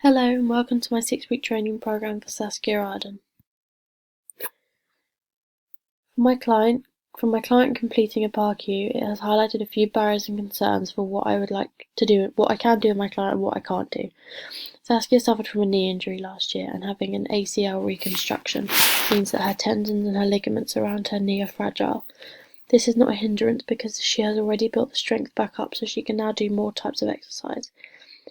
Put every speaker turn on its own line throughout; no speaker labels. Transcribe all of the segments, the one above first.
Hello and welcome to my 6-week training program for Saskia Arden. From my client completing a PARQ, it has highlighted a few barriers and concerns for what I would like to do, what I can do with my client and what I can't do. Saskia suffered from a knee injury last year, and having an ACL reconstruction means that her tendons and her ligaments around her knee are fragile. This is not a hindrance because she has already built the strength back up, so she can now do more types of exercise.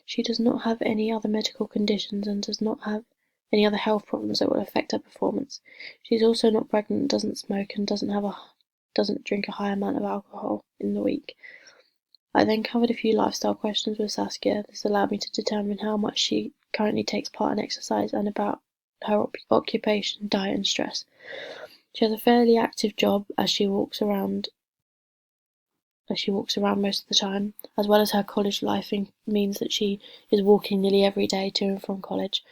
She does not have any other medical conditions and does not have any other health problems that will affect her performance. She is also not pregnant, doesn't smoke, and doesn't drink a high amount of alcohol in the week. I then covered a few lifestyle questions with Saskia. This allowed me to determine how much she currently takes part in exercise and about her occupation, diet, and stress. She has a fairly active job as she walks around most of the time, as well as her college life means that she is walking nearly every day to and from college.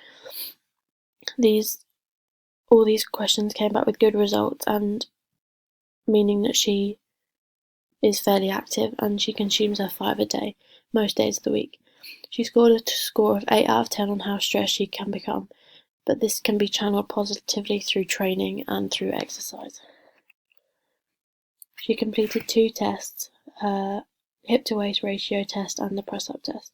All these questions came back with good results, and meaning that she is fairly active and she consumes her 5 a day, most days of the week. She scored a score of 8 out of 10 on how stressed she can become, but this can be channeled positively through training and through exercise. She completed 2 tests, her hip to waist ratio test and the press up test.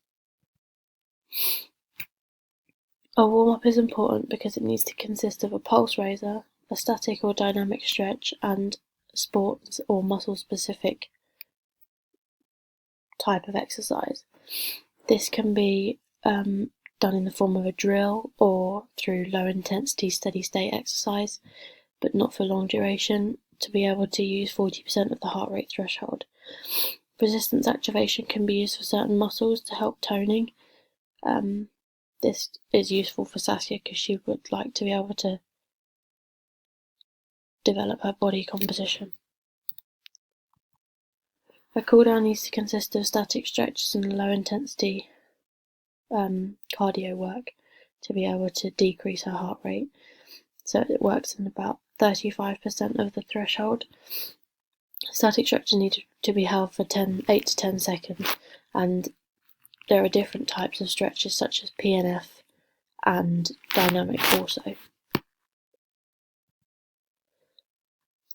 A warm-up is important because it needs to consist of a pulse raiser, a static or dynamic stretch, and sports or muscle-specific type of exercise. This can be done in the form of a drill or through low-intensity steady-state exercise, but not for long duration, to be able to use 40% of the heart rate threshold. Resistance activation can be used for certain muscles to help toning. This is useful for Saskia because she would like to be able to develop her body composition. Her cooldown needs to consist of static stretches and low intensity cardio work to be able to decrease her heart rate. So it works in about 35% of the threshold. Static stretches need to be held for 8 to 10 seconds, and there are different types of stretches such as PNF and dynamic also.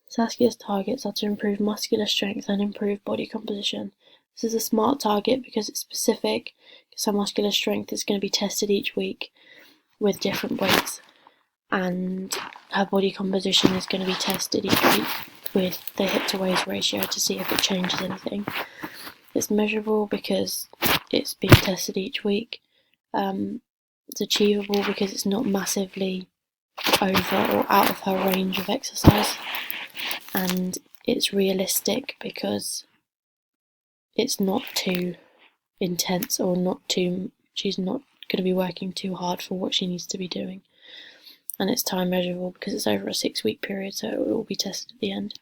Saskia's targets are to improve muscular strength and improve body composition. This is a smart target because it's specific, because her muscular strength is going to be tested each week with different weights, and her body composition is going to be tested each week with the hip to waist ratio to see if it changes anything. It's measurable because it's being tested each week. It's achievable because it's not massively over or out of her range of exercise, and it's realistic because it's not too intense or she's not going to be working too hard for what she needs to be doing. And it's time measurable because it's over a 6-week period, so it will all be tested at the end.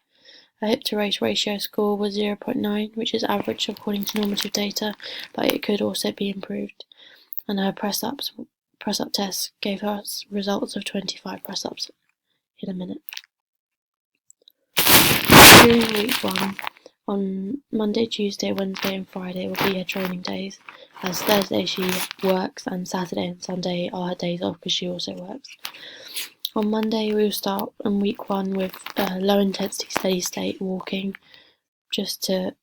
Her hip to waist ratio score was 0.9, which is average according to normative data, but it could also be improved. And her press up test gave us results of 25 press ups in a minute. During week 1, on Monday, Tuesday, Wednesday and Friday will be her training days, as Thursday she works and Saturday and Sunday are her days off because she also works. On Monday we will start in week 1 with low intensity steady state walking, just to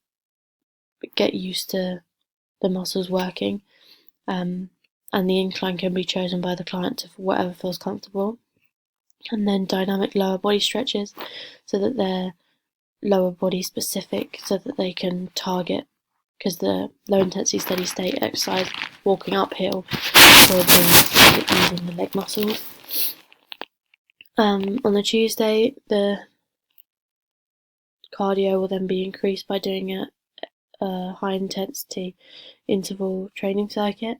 get used to the muscles working, and the incline can be chosen by the client to whatever feels comfortable. And then dynamic lower body stretches, so that they're lower body specific, so that they can target, because the low intensity steady state exercise walking uphill will be using the leg muscles. On the Tuesday, the cardio will then be increased by doing a high intensity interval training circuit,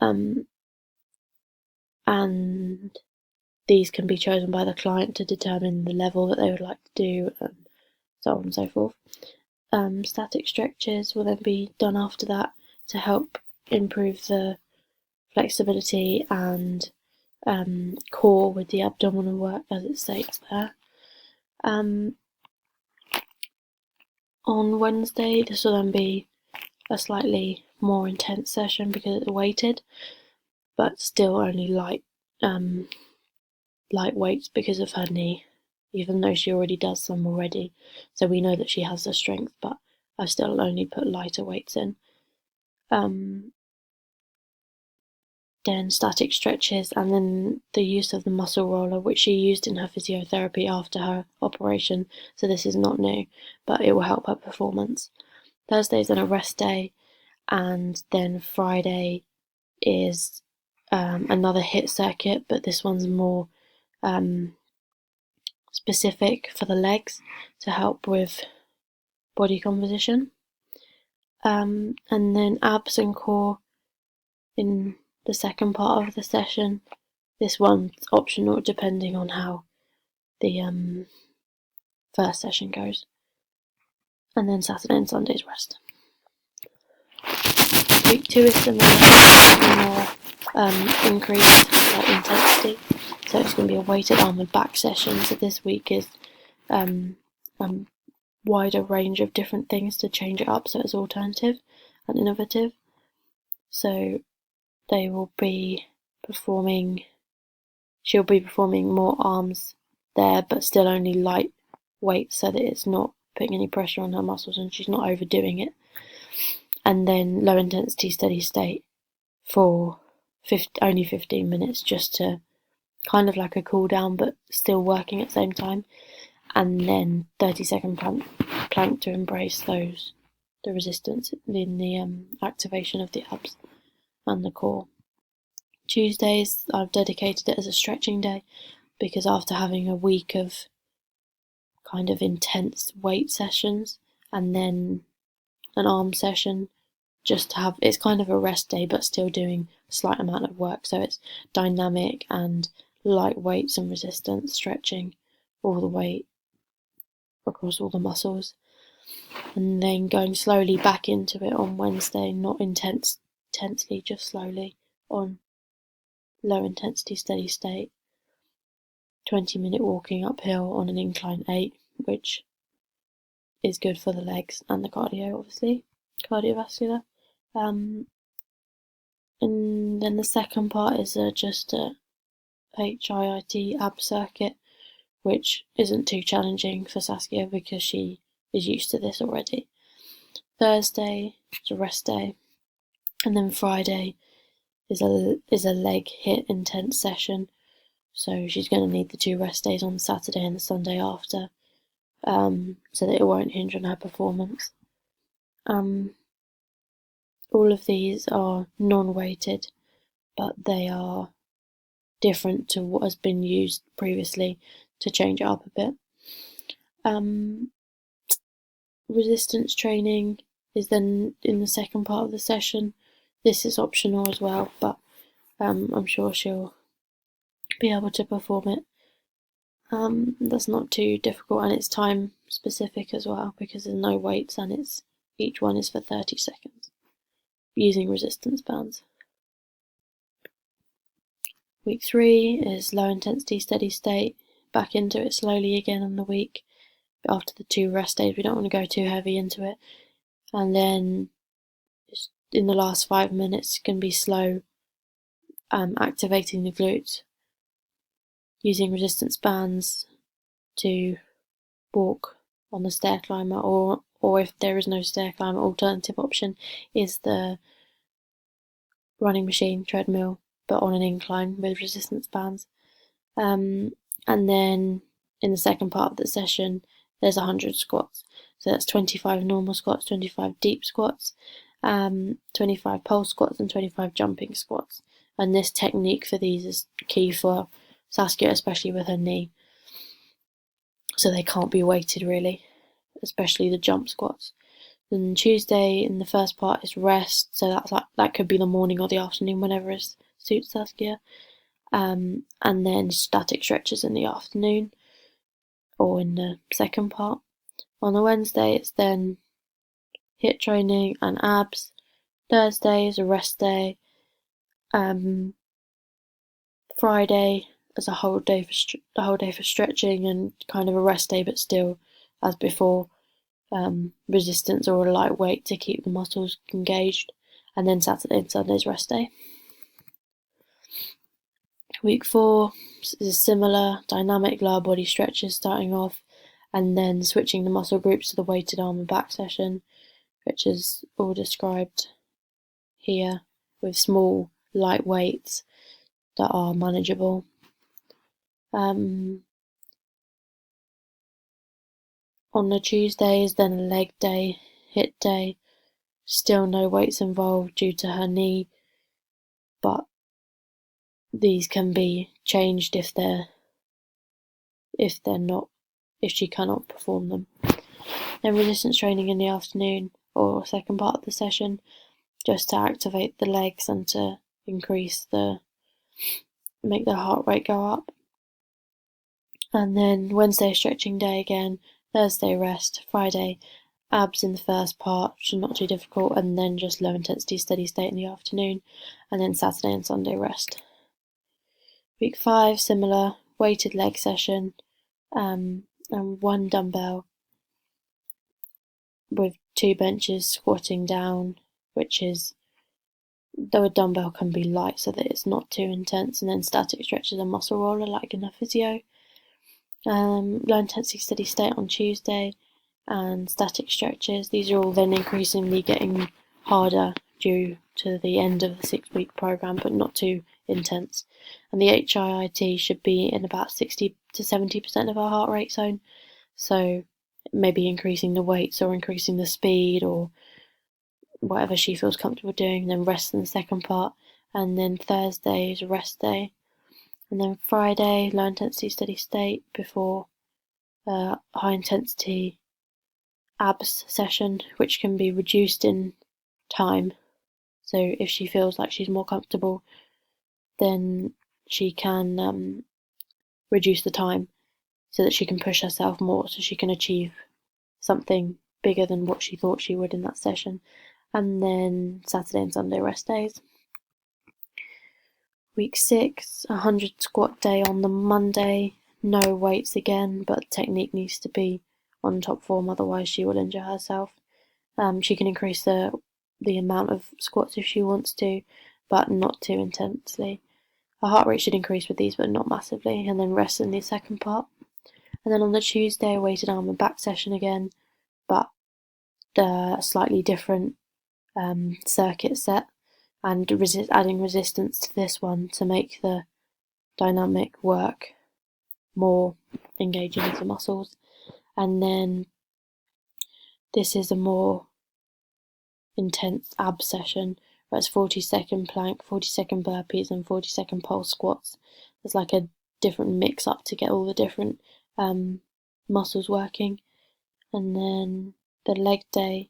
and these can be chosen by the client to determine the level that they would like to do, and so on and so forth. Static stretches will then be done after that to help improve the flexibility and core with the abdominal work, as it states there. On Wednesday, this will then be a slightly more intense session because it's weighted. but still only light weights because of her knee, even though she already does some already. So we know that she has the strength, but I've still only put lighter weights in. Then static stretches, and then the use of the muscle roller, which she used in her physiotherapy after her operation, so this is not new, but it will help her performance. Thursday's then a rest day, and then Friday is another HIIT circuit, but this one's more specific for the legs to help with body composition. And then abs and core in the second part of the session. This one's optional depending on how the first session goes. And then Saturday and Sunday's rest. Week 2 is similar, more increased intensity. So it's going to be a weighted arm and back session. So this week is wider range of different things to change it up so it's alternative and innovative. So they will be performing, she'll be performing more arms there, but still only light weight so that it's not putting any pressure on her muscles and she's not overdoing it. And then low intensity steady state for only 15 minutes, just to kind of like a cool down but still working at the same time. And then 30-second plank to embrace the resistance in the activation of the abs and the core. Tuesdays, I've dedicated it as a stretching day because after having a week of kind of intense weight sessions and then an arm session, just to have, it's kind of a rest day but still doing a slight amount of work, so it's dynamic and light weights and resistance stretching all the way across all the muscles, and then going slowly back into it on Wednesday, not intensely, just slowly on low intensity steady state, 20-minute walking uphill on an incline 8, which is good for the legs and the cardio, obviously, cardiovascular. And then the second part is just a HIIT ab circuit, which isn't too challenging for Saskia because she is used to this already. Thursday is a rest day, and then Friday is a leg HIIT intense session. So she's going to need the 2 rest days on the Saturday and the Sunday after, so that it won't hinge on her performance. All of these are non-weighted, but they are different to what has been used previously to change it up a bit. Resistance training is then in the second part of the session. This is optional as well, but I'm sure she'll be able to perform it. That's not too difficult, and it's time specific as well because there's no weights and each one is for 30 seconds using resistance bands. Week 3 is low intensity steady state, back into it slowly again on the week. After the 2 rest days, we don't want to go too heavy into it. And then in the last 5 minutes, can be slow, activating the glutes, using resistance bands to walk on the stair climber, or if there is no stair climber, alternative option is the running machine, treadmill, but on an incline with resistance bands. And then in the second part of the session, there's 100 squats. So that's 25 normal squats, 25 deep squats, 25 pole squats, and 25 jumping squats. And this technique for these is key for Saskia, especially with her knee. So they can't be weighted really, especially the jump squats. Then Tuesday in the first part is rest, so that could be the morning or the afternoon, whenever it suits Saskia. And then static stretches in the afternoon or in the second part. On the Wednesday, it's then HIIT training and abs. Thursday is a rest day. Friday is a whole day for stretching and kind of a rest day, but still, as before, resistance or a light weight to keep the muscles engaged. And then Saturday and Sunday's rest day. Week 4 is similar, dynamic lower body stretches starting off, and then switching the muscle groups to the weighted arm and back session, which is all described here with small, light weights that are manageable. On the Tuesdays, then a leg day, HIIT day. Still no weights involved due to her knee, but these can be changed if she cannot perform them. Then resistance training in the afternoon or second part of the session, just to activate the legs and to make the heart rate go up. And then Wednesday stretching day again, Thursday rest, Friday abs in the first part, which is not too difficult, and then just low intensity steady state in the afternoon, and then Saturday and Sunday rest. Week 5, similar, weighted leg session, and 1 dumbbell with 2 benches squatting down, which is, though a dumbbell can be light so that it's not too intense, and then static stretches and muscle roller like in a physio. Low intensity steady state on Tuesday, and static stretches. These are all then increasingly getting harder due to the end of the 6-week program, but not too intense. And the HIIT should be in about 60 to 70% of our heart rate zone. So maybe increasing the weights or increasing the speed or whatever she feels comfortable doing, then rest in the second part. And then Thursday is a rest day. And then Friday, low intensity steady state before high intensity abs session, which can be reduced in time. So if she feels like she's more comfortable, then she can reduce the time so that she can push herself more, so she can achieve something bigger than what she thought she would in that session. And then Saturday and Sunday rest days. Week 6, 100 squat day on the Monday. No weights again, but technique needs to be on top form, otherwise she will injure herself. She can increase the amount of squats if she wants to, but not too intensely. Her heart rate should increase with these, but not massively, and then rest in the second part. And then on the Tuesday, a weighted arm and back session again, but the slightly different circuit set, and adding resistance to this one to make the dynamic work more engaging of the muscles. And then this is a more intense ab session where it's 40-second plank, 40-second burpees, and 40-second pulse squats. There's like a different mix up to get all the different muscles working. And then the leg day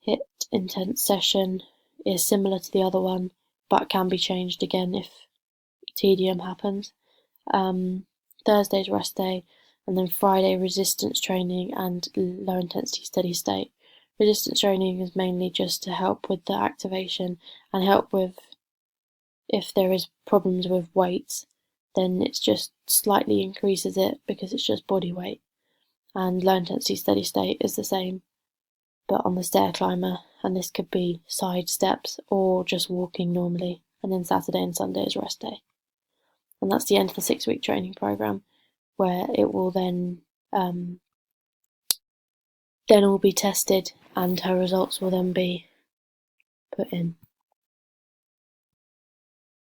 HIIT intense session is similar to the other one, but can be changed again if tedium happens. Thursday's rest day, and then Friday resistance training and low intensity steady state. Resistance training is mainly just to help with the activation and help with if there is problems with weights, then it's just slightly increases it because it's just body weight. And low intensity steady state is the same, but on the stair climber, and this could be side steps or just walking normally. And then Saturday and Sunday is rest day. And that's the end of the 6-week training program, where it will then all be tested and her results will then be put in.